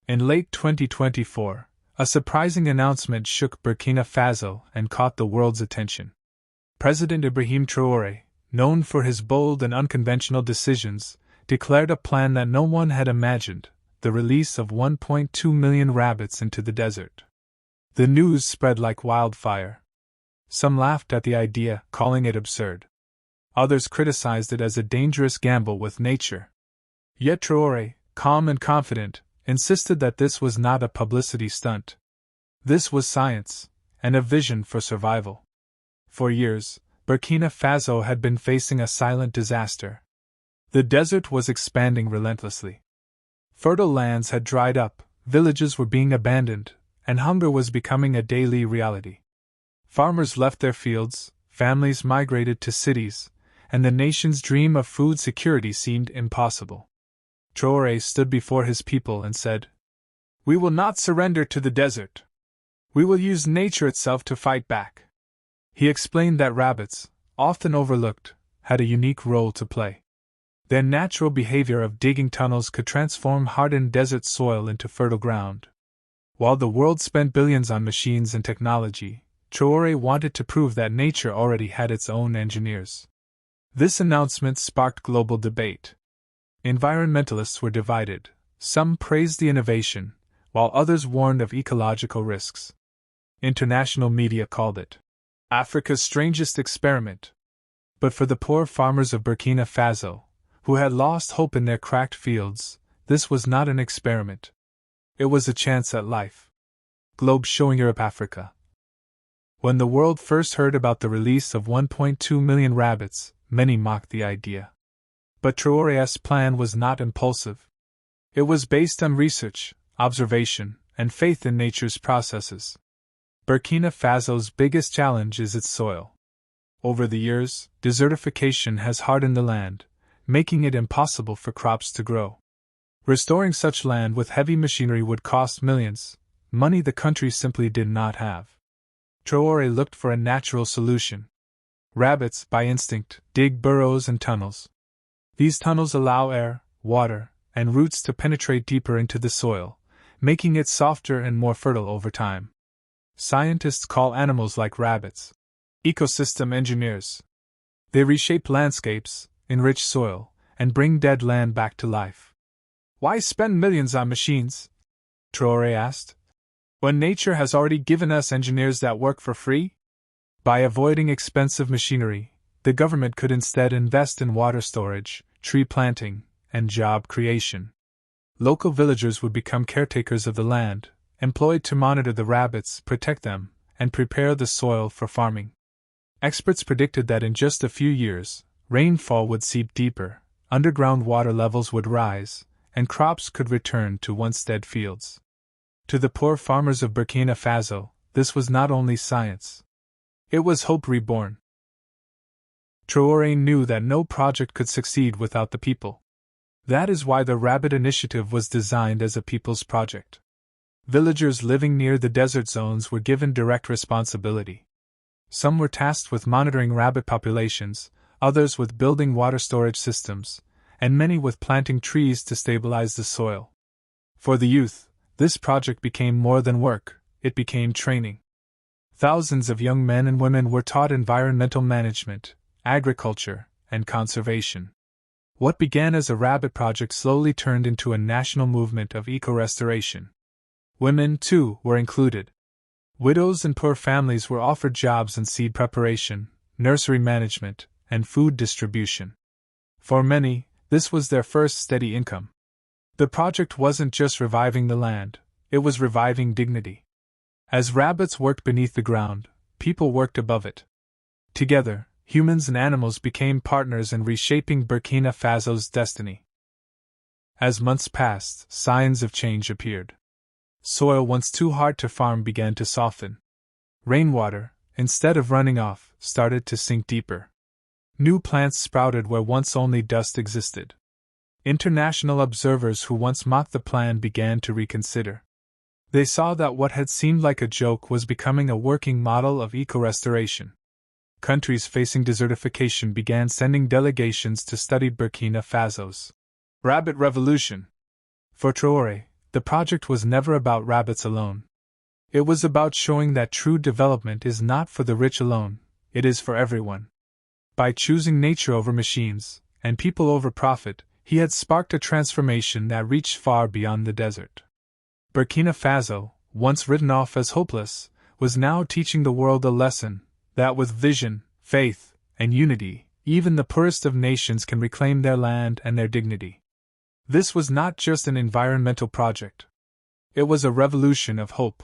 In late 2024, a surprising announcement shook Burkina Faso and caught the world's attention. President Ibrahim Traoré, known for his bold and unconventional decisions, declared a plan that no one had imagined: the release of 1.2 million rabbits into the desert. The news spread like wildfire. Some laughed at the idea, calling it absurd. Others criticized it as a dangerous gamble with nature. Yet Traoré, calm and confident, insisted that this was not a publicity stunt. This was science, and a vision for survival. For years, Burkina Faso had been facing a silent disaster. The desert was expanding relentlessly. Fertile lands had dried up, villages were being abandoned, and hunger was becoming a daily reality. Farmers left their fields, families migrated to cities, and the nation's dream of food security seemed impossible. Traoré stood before his people and said, "We will not surrender to the desert. We will use nature itself to fight back." He explained that rabbits, often overlooked, had a unique role to play. Their natural behavior of digging tunnels could transform hardened desert soil into fertile ground. While the world spent billions on machines and technology, Traoré wanted to prove that nature already had its own engineers. This announcement sparked global debate. Environmentalists were divided. Some praised the innovation, while others warned of ecological risks. International media called it Africa's strangest experiment. But for the poor farmers of Burkina Faso, who had lost hope in their cracked fields, this was not an experiment. It was a chance at life. Globe showing Europe, Africa. When the world first heard about the release of 1.2 million rabbits, many mocked the idea. But Traoré's plan was not impulsive. It was based on research, observation, and faith in nature's processes. Burkina Faso's biggest challenge is its soil. Over the years, desertification has hardened the land, making it impossible for crops to grow. Restoring such land with heavy machinery would cost millions, money the country simply did not have. Traoré looked for a natural solution. Rabbits, by instinct, dig burrows and tunnels. These tunnels allow air, water, and roots to penetrate deeper into the soil, making it softer and more fertile over time. Scientists call animals like rabbits ecosystem engineers. They reshape landscapes, enrich soil, and bring dead land back to life. Why spend millions on machines? Traoré asked. When nature has already given us engineers that work for free? By avoiding expensive machinery, the government could instead invest in water storage, tree planting, and job creation. Local villagers would become caretakers of the land, employed to monitor the rabbits, protect them, and prepare the soil for farming. Experts predicted that in just a few years, rainfall would seep deeper, underground water levels would rise, and crops could return to once dead fields. To the poor farmers of Burkina Faso, this was not only science. It was hope reborn. Traoré knew that no project could succeed without the people. That is why the Rabbit Initiative was designed as a people's project. Villagers living near the desert zones were given direct responsibility. Some were tasked with monitoring rabbit populations, others with building water storage systems, and many with planting trees to stabilize the soil. For the youth, this project became more than work, it became training. Thousands of young men and women were taught environmental management, agriculture, and conservation. What began as a rabbit project slowly turned into a national movement of eco-restoration. Women, too, were included. Widows and poor families were offered jobs in seed preparation, nursery management, and food distribution. For many, this was their first steady income. The project wasn't just reviving the land, it was reviving dignity. As rabbits worked beneath the ground, people worked above it. Together, humans and animals became partners in reshaping Burkina Faso's destiny. As months passed, signs of change appeared. Soil once too hard to farm began to soften. Rainwater, instead of running off, started to sink deeper. New plants sprouted where once only dust existed. International observers who once mocked the plan began to reconsider. They saw that what had seemed like a joke was becoming a working model of eco-restoration. Countries facing desertification began sending delegations to study Burkina Faso's rabbit revolution. For Traoré, The project was never about rabbits alone. It was about showing that true development is not for the rich alone, it is for everyone. By choosing nature over machines, and people over profit, he had sparked a transformation that reached far beyond the desert. Burkina Faso, once written off as hopeless, was now teaching the world a lesson that with vision, faith, and unity, even the poorest of nations can reclaim their land and their dignity. This was not just an environmental project. It was a revolution of hope.